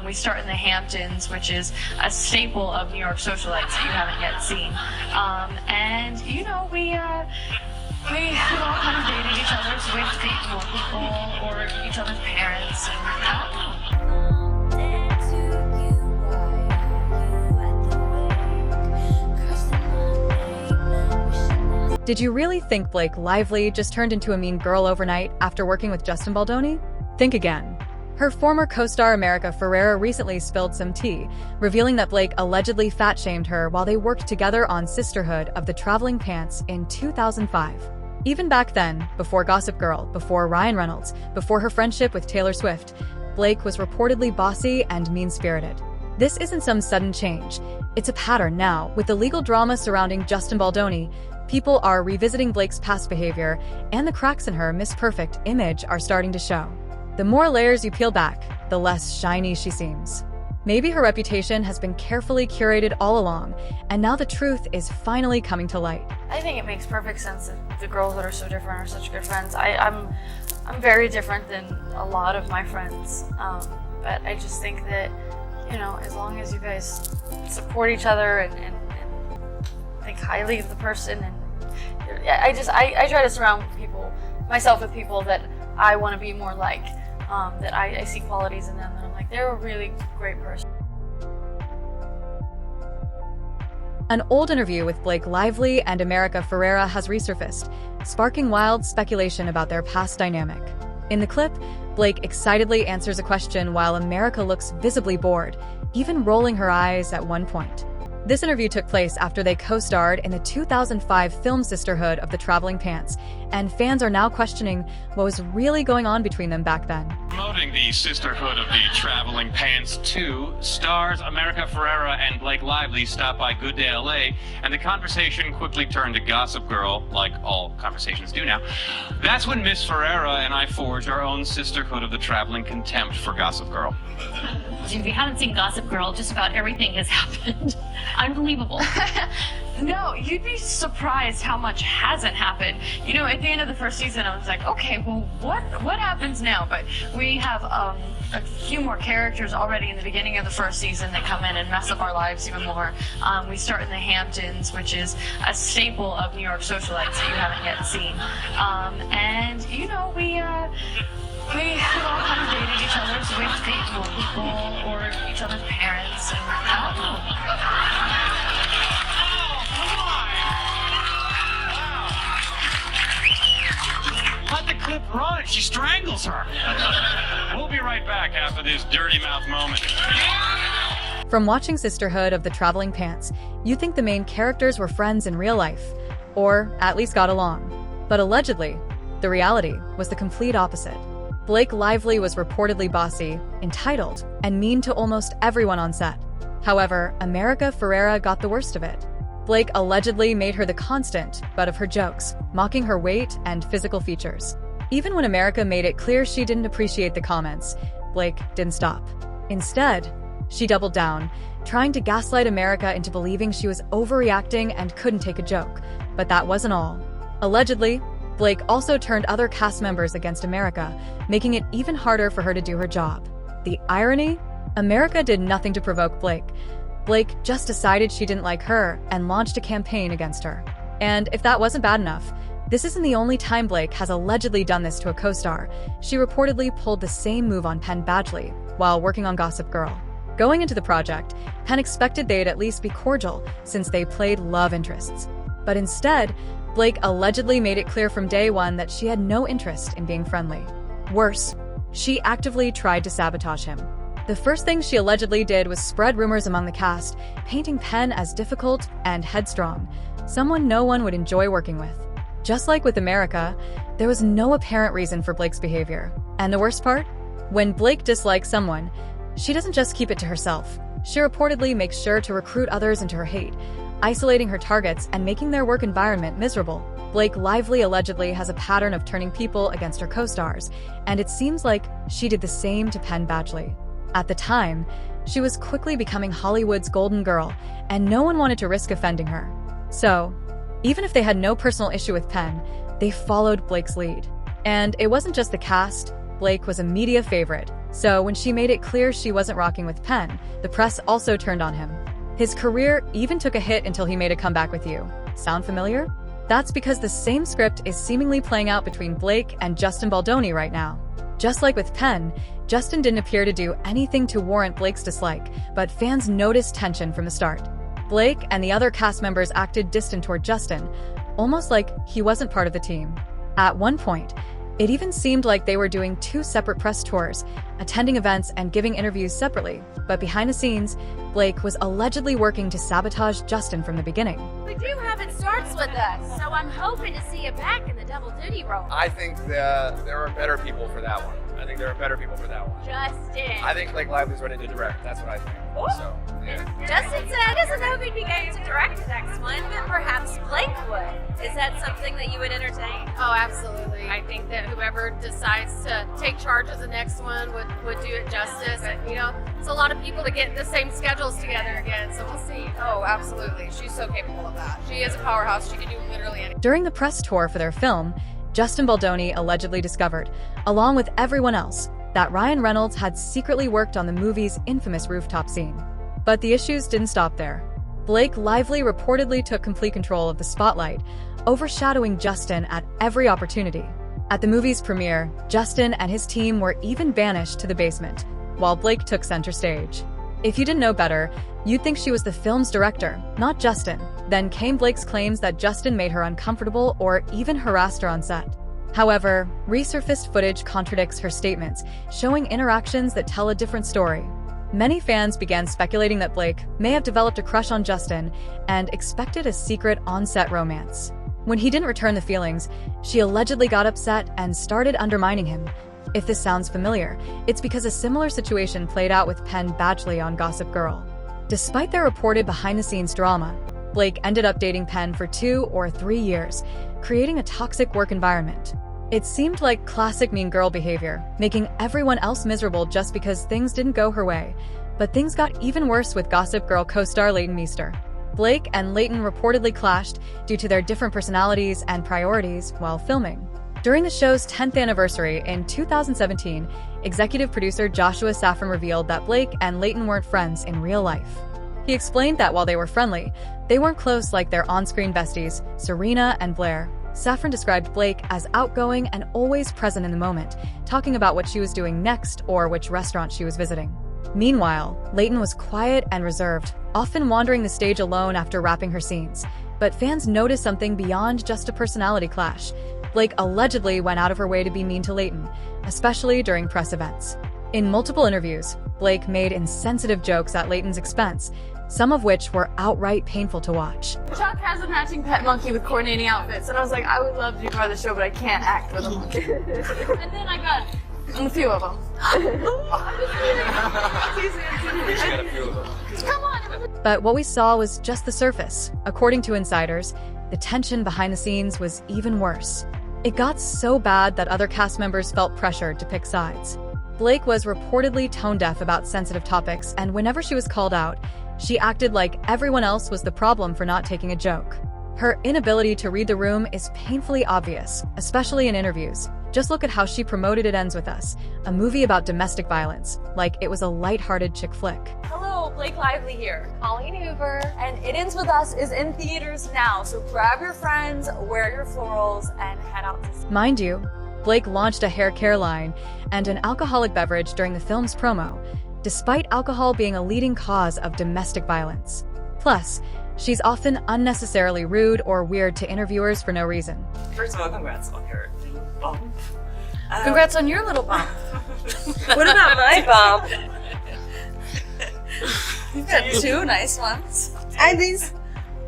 We start in the Hamptons, which is a staple of New York socialites that you haven't yet seen. And you know, we all kind of dated each other's way to date more people or each other's parents. Did you really think Blake Lively just turned into a mean girl overnight after working with Justin Baldoni? Think again. Her former co-star AmericaFerrera recently spilled some tea, revealing that Blake allegedly fat-shamed her while they worked together on Sisterhood of the Traveling Pants in 2005. Even back then, before Gossip Girl, before Ryan Reynolds, before her friendship with Taylor Swift, Blake was reportedly bossy and mean-spirited. This isn't some sudden change. It's a pattern now. With the legal drama surrounding Justin Baldoni, people are revisiting Blake's past behavior, and the cracks in her Miss Perfect image are starting to show. The more layers you peel back, the less shiny she seems. Maybe her reputation has been carefully curated all along, and now the truth is finally coming to light. I think it makes perfect sense that the girls that are so different are such good friends. I'm very different than a lot of my friends, but I just think that, you know, as long as you guys support each other and think highly of the person, and I try to surround myself with people that I want to be more like, that I see qualities in them that I'm like, they're a really great person. An old interview with Blake Lively and AmericaFerrera has resurfaced, sparking wild speculation about their past dynamic. In the clip, Blake excitedly answers a question while America looks visibly bored, even rolling her eyes at one point. This interview took place after they co-starred in the 2005 film Sisterhood of the Traveling Pants, and fans are now questioning what was really going on between them back then. Promoting the Sisterhood of the Traveling Pants 2, stars AmericaFerrera and Blake Lively stop by Good Day LA, and the conversation quickly turned to Gossip Girl, like all conversations do now. That's when Miss Ferrera and I forged our own Sisterhood of the Traveling Contempt for Gossip Girl. If you haven't seen Gossip Girl, just about everything has happened. Unbelievable. No, you'd be surprised how much hasn't happened. You know, at the end of the first season, I was like, okay, well, what happens now? But we have a few more characters already in the beginning of the first season that come in and mess up our lives even more. We start in the Hamptons, which is a staple of New York socialites that you haven't yet seen. And, you know, we all kind of dated each other's way to date more people or each other's parents. And I don't know. Let the clip run. She strangles her. We'll be right back after this dirty mouth moment. From watching Sisterhood of the Traveling Pants, you'd think the main characters were friends in real life, or at least got along. But allegedly, the reality was the complete opposite. Blake Lively was reportedly bossy, entitled, and mean to almost everyone on set. However, AmericaFerrera got the worst of it. Blake allegedly made her the constant butt of her jokes, mocking her weight and physical features. Even when America made it clear she didn't appreciate the comments, Blake didn't stop. Instead, she doubled down, trying to gaslight America into believing she was overreacting and couldn't take a joke. But that wasn't all. Allegedly, Blake also turned other cast members against America, making it even harder for her to do her job. The irony? America did nothing to provoke Blake. Blake just decided she didn't like her and launched a campaign against her. And if that wasn't bad enough, this isn't the only time Blake has allegedly done this to a co-star. She reportedly pulled the same move on Penn Badgley while working on Gossip Girl. Going into the project, Penn expected they'd at least be cordial since they played love interests. But instead, Blake allegedly made it clear from day one that she had no interest in being friendly. Worse, she actively tried to sabotage him. The first thing she allegedly did was spread rumors among the cast, painting Penn as difficult and headstrong, someone no one would enjoy working with. Just like with America, there was no apparent reason for Blake's behavior. And the worst part? When Blake dislikes someone, she doesn't just keep it to herself. She reportedly makes sure to recruit others into her hate, isolating her targets and making their work environment miserable. Blake Lively allegedly has a pattern of turning people against her co-stars, and it seems like she did the same to Penn Badgley. At the time, she was quickly becoming Hollywood's golden girl, and no one wanted to risk offending her. So, even if they had no personal issue with Penn, they followed Blake's lead. And it wasn't just the cast. Blake was a media favorite, So when she made it clear she wasn't rocking with Penn, the press also turned on him. His career even took a hit until he made a comeback with You. Sound familiar? That's because the same script is seemingly playing out between Blake and Justin Baldoni right now. Just like with Penn, Justin didn't appear to do anything to warrant Blake's dislike, but fans noticed tension from the start. Blake and the other cast members acted distant toward Justin, almost like he wasn't part of the team. At one point, it even seemed like they were doing two separate press tours, attending events and giving interviews separately. But behind the scenes, Blake was allegedly working to sabotage Justin from the beginning. We do have It Starts With Us, so I'm hoping to see you back in the double duty role. I think there are better people for that one. Justin. I think Blake Lively's ready to direct. That's what I think. So, yeah. Justin said he doesn't know if he'd be going to direct the next one, but perhaps Blake would. Is that something that you would entertain? Oh, absolutely. I think that whoever decides to take charge of the next one would do it justice. And, you know, it's a lot of people to get the same schedules together again, so we'll see. Oh, absolutely. She's so capable of that. She is a powerhouse. She can do literally anything. During the press tour for their film, Justin Baldoni allegedly discovered, along with everyone else, that Ryan Reynolds had secretly worked on the movie's infamous rooftop scene. But the issues didn't stop there. Blake Lively reportedly took complete control of the spotlight, overshadowing Justin at every opportunity. At the movie's premiere, Justin and his team were even banished to the basement, while Blake took center stage. If you didn't know better, you'd think she was the film's director, not Justin. Then came Blake's claims that Justin made her uncomfortable or even harassed her on set. However, resurfaced footage contradicts her statements, showing interactions that tell a different story. Many fans began speculating that Blake may have developed a crush on Justin and expected a secret on-set romance. When he didn't return the feelings, she allegedly got upset and started undermining him. If this sounds familiar, it's because a similar situation played out with Penn Badgley on Gossip Girl. Despite their reported behind-the-scenes drama, Blake ended up dating Penn for 2 or 3 years, creating a toxic work environment. It seemed like classic mean girl behavior, making everyone else miserable just because things didn't go her way. But things got even worse with Gossip Girl co-star Leighton Meester. Blake and Leighton reportedly clashed due to their different personalities and priorities while filming. During the show's 10th anniversary in 2017, executive producer Joshua Safran revealed that Blake and Leighton weren't friends in real life. He explained that while they were friendly, they weren't close like their on-screen besties, Serena and Blair. Safran described Blake as outgoing and always present in the moment, talking about what she was doing next or which restaurant she was visiting. Meanwhile, Leighton was quiet and reserved, often wandering the stage alone after wrapping her scenes. But fans noticed something beyond just a personality clash. Blake allegedly went out of her way to be mean to Leighton, especially during press events. In multiple interviews, Blake made insensitive jokes at Leighton's expense, some of which were outright painful to watch. Chuck has a matching pet monkey with coordinating outfits, and I was like, I would love to be part of the show, but I can't act with a monkey. And then I got a few of them. Come on! But what we saw was just the surface. According to insiders, the tension behind the scenes was even worse. It got so bad that other cast members felt pressured to pick sides. Blake was reportedly tone-deaf about sensitive topics, and whenever she was called out, she acted like everyone else was the problem for not taking a joke. Her inability to read the room is painfully obvious, especially in interviews. Just look at how she promoted It Ends With Us, a movie about domestic violence, like it was a lighthearted chick flick. Hello, Blake Lively here. Colleen Hoover. And It Ends With Us is in theaters now, so grab your friends, wear your florals, and head out to see. Mind you, Blake launched a hair care line and an alcoholic beverage during the film's promo, despite alcohol being a leading cause of domestic violence. Plus, she's often unnecessarily rude or weird to interviewers for no reason. First of all, congrats on your little bump. Congrats on your little bump. What about my bump? You've got 2 nice ones. And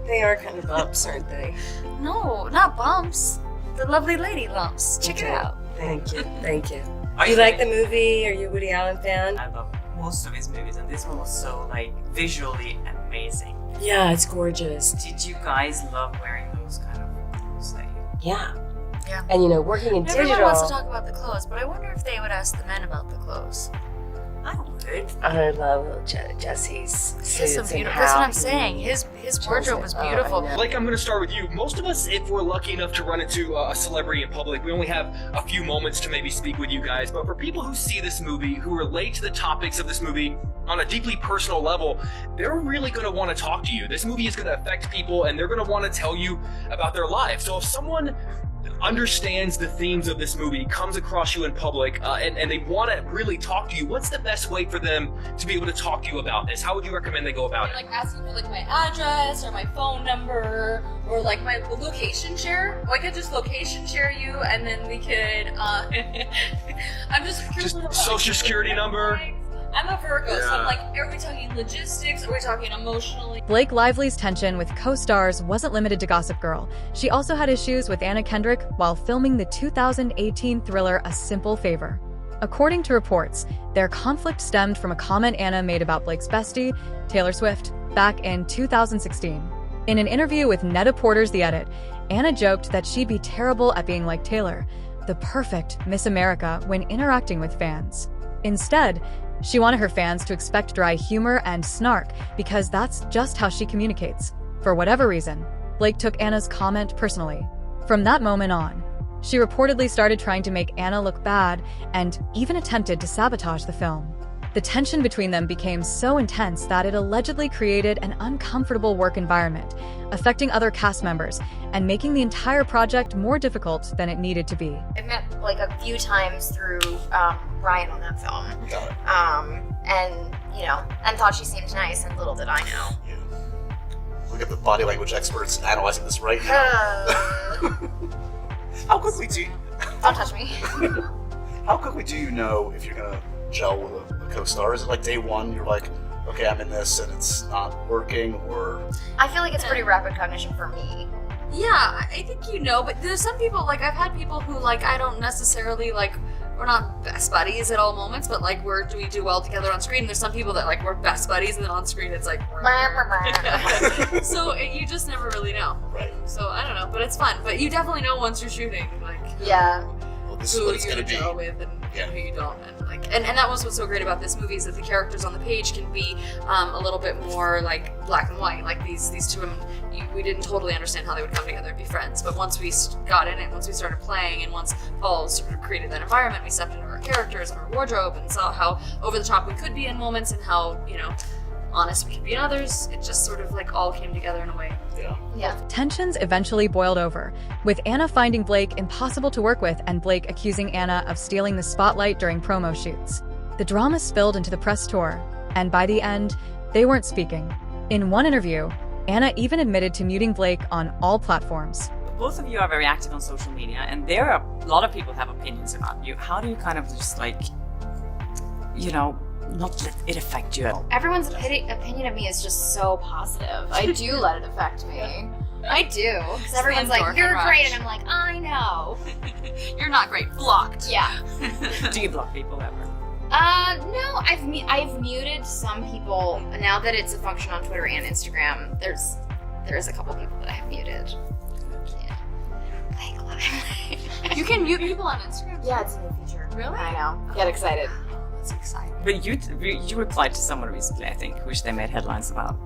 they are kind of bumps, aren't they? No, not bumps. The lovely lady lumps. Check it out. Thank you, thank you. Are You like the movie? Are you a Woody Allen fan? I love most of his movies, and this one was so visually amazing. Yeah, it's gorgeous. Did you guys love wearing those kind of clothes that you? Yeah. Yeah. And working in digital. Everyone wants to talk about the clothes, but I wonder if they would ask the men about the clothes. I don't know. I love Jesse's suits and That's what I'm saying. His wardrobe was beautiful. Blake, I'm going to start with you. Most of us, if we're lucky enough to run into a celebrity in public, we only have a few moments to maybe speak with you guys. But for people who see this movie, who relate to the topics of this movie on a deeply personal level, they're really going to want to talk to you. This movie is going to affect people, and they're going to want to tell you about their lives. So if someone understands the themes of this movie, comes across you in public, and they want to really talk to you, what's the best way for them to be able to talk to you about this? How would you recommend they go about it? Like asking for like my address or my phone number or like my location share. I could just location share you, and then we could. I'm just curious about social security number. I'm a Virgo, so I'm like, are we talking logistics? Are we talking emotionally? Blake Lively's tension with co-stars wasn't limited to Gossip Girl. She also had issues with Anna Kendrick while filming the 2018 thriller A Simple Favor. According to reports, their conflict stemmed from a comment Anna made about Blake's bestie, Taylor Swift, back in 2016. In an interview with Netta Porter's The Edit, Anna joked that she'd be terrible at being like Taylor, the perfect Miss America, when interacting with fans. Instead, she wanted her fans to expect dry humor and snark because that's just how she communicates. For whatever reason, Blake took Anna's comment personally. From that moment on, she reportedly started trying to make Anna look bad and even attempted to sabotage the film. The tension between them became so intense that it allegedly created an uncomfortable work environment, affecting other cast members and making the entire project more difficult than it needed to be. I've met like a few times through Ryan on that film. And thought she seemed nice, and little did I know. Look at the body language experts analyzing this right now. How quickly do you... Don't touch me. How quickly do you know if you're gonna gel with a co-star? Is it like day one, you're like, okay, I'm in this and it's not working, or... I feel like it's pretty rapid cognition for me. Yeah, I think but there's some people, like, I've had people who, like, I don't necessarily, like, we're not best buddies at all moments, but, like, do we do well together on screen? There's some people that, like, we're best buddies, and then on screen it's like... So you just never really know. Right. So, I don't know, but it's fun. But you definitely know once you're shooting, like, This who is what it's you're gonna gonna be. go with and who you don't, and that was what's so great about this movie, is that the characters on the page can be a little bit more like black and white. Like these two women, we didn't totally understand how they would come together and be friends, but once we got in it, once we started playing, and once Paul sort of created that environment, we stepped into our characters and our wardrobe and saw how over the top we could be in moments and how honest we could be in others. It just sort of like all came together in a way. Yeah. Tensions eventually boiled over, with Anna finding Blake impossible to work with and Blake accusing Anna of stealing the spotlight during promo shoots. The drama spilled into the press tour, and by the end, they weren't speaking. In one interview, Anna even admitted to muting Blake on all platforms. Both of you are very active on social media, and there are a lot of people have opinions about you. How do you kind of just like, not let it affect you at all? Everyone's opinion of me is just so positive. I do let it affect me. I do. Because everyone's like, you're great, and I'm like, I know. You're not great. Blocked. Yeah. Do you block people ever? No, I've muted some people. Now that it's a function on Twitter and Instagram, there's a couple people that I have muted. Yeah. You can mute people on Instagram? Yeah, it's a new feature. Really? I know. Get excited. That's exciting. But you replied to someone recently, I think, which they made headlines about.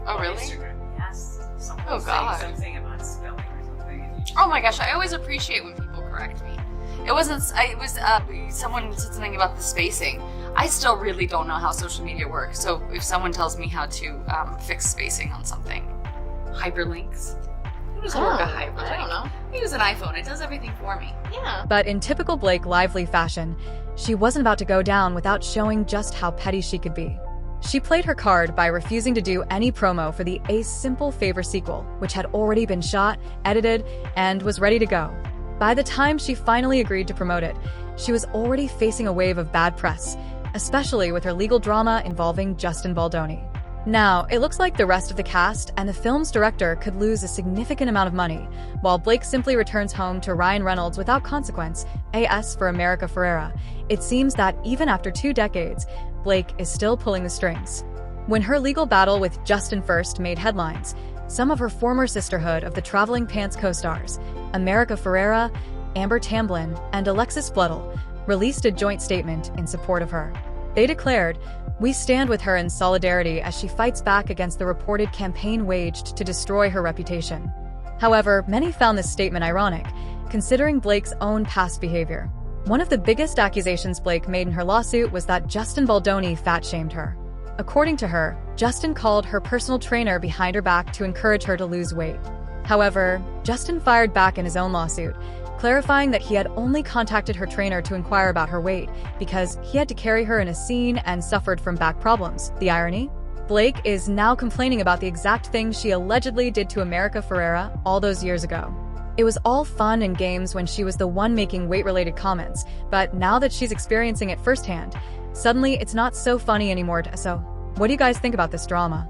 Oh, really? Instagram, yes. Someone Oh, was God. saying something about spelling or something. Oh my gosh, I always appreciate when people correct me. It was someone said something about the spacing. I still really don't know how social media works, so if someone tells me how to fix spacing on something. Hyperlinks. How does it work, a hyperlink? I don't know. I use an iPhone, it does everything for me. Yeah. But in typical Blake Lively fashion, she wasn't about to go down without showing just how petty she could be. She played her card by refusing to do any promo for the A Simple Favor sequel, which had already been shot, edited, and was ready to go. By the time she finally agreed to promote it, she was already facing a wave of bad press, especially with her legal drama involving Justin Baldoni. Now, it looks like the rest of the cast and the film's director could lose a significant amount of money, while Blake simply returns home to Ryan Reynolds without consequence, AS for AmericaFerrera. It seems that even after 2 decades, Blake is still pulling the strings. When her legal battle with Justin first made headlines, some of her former Sisterhood of the Traveling Pants co-stars, AmericaFerrera, Amber Tamblyn, and Alexis Bledel, released a joint statement in support of her. They declared, "We stand with her in solidarity as she fights back against the reported campaign waged to destroy her reputation." However, many found this statement ironic, considering Blake's own past behavior. One of the biggest accusations Blake made in her lawsuit was that Justin Baldoni fat-shamed her. According to her, Justin called her personal trainer behind her back to encourage her to lose weight. However, Justin fired back in his own lawsuit, clarifying that he had only contacted her trainer to inquire about her weight because he had to carry her in a scene and suffered from back problems. The irony? Blake is now complaining about the exact thing she allegedly did to AmericaFerrera all those years ago. It was all fun and games when she was the one making weight-related comments, but now that she's experiencing it firsthand, suddenly it's not so funny anymore. So, what do you guys think about this drama?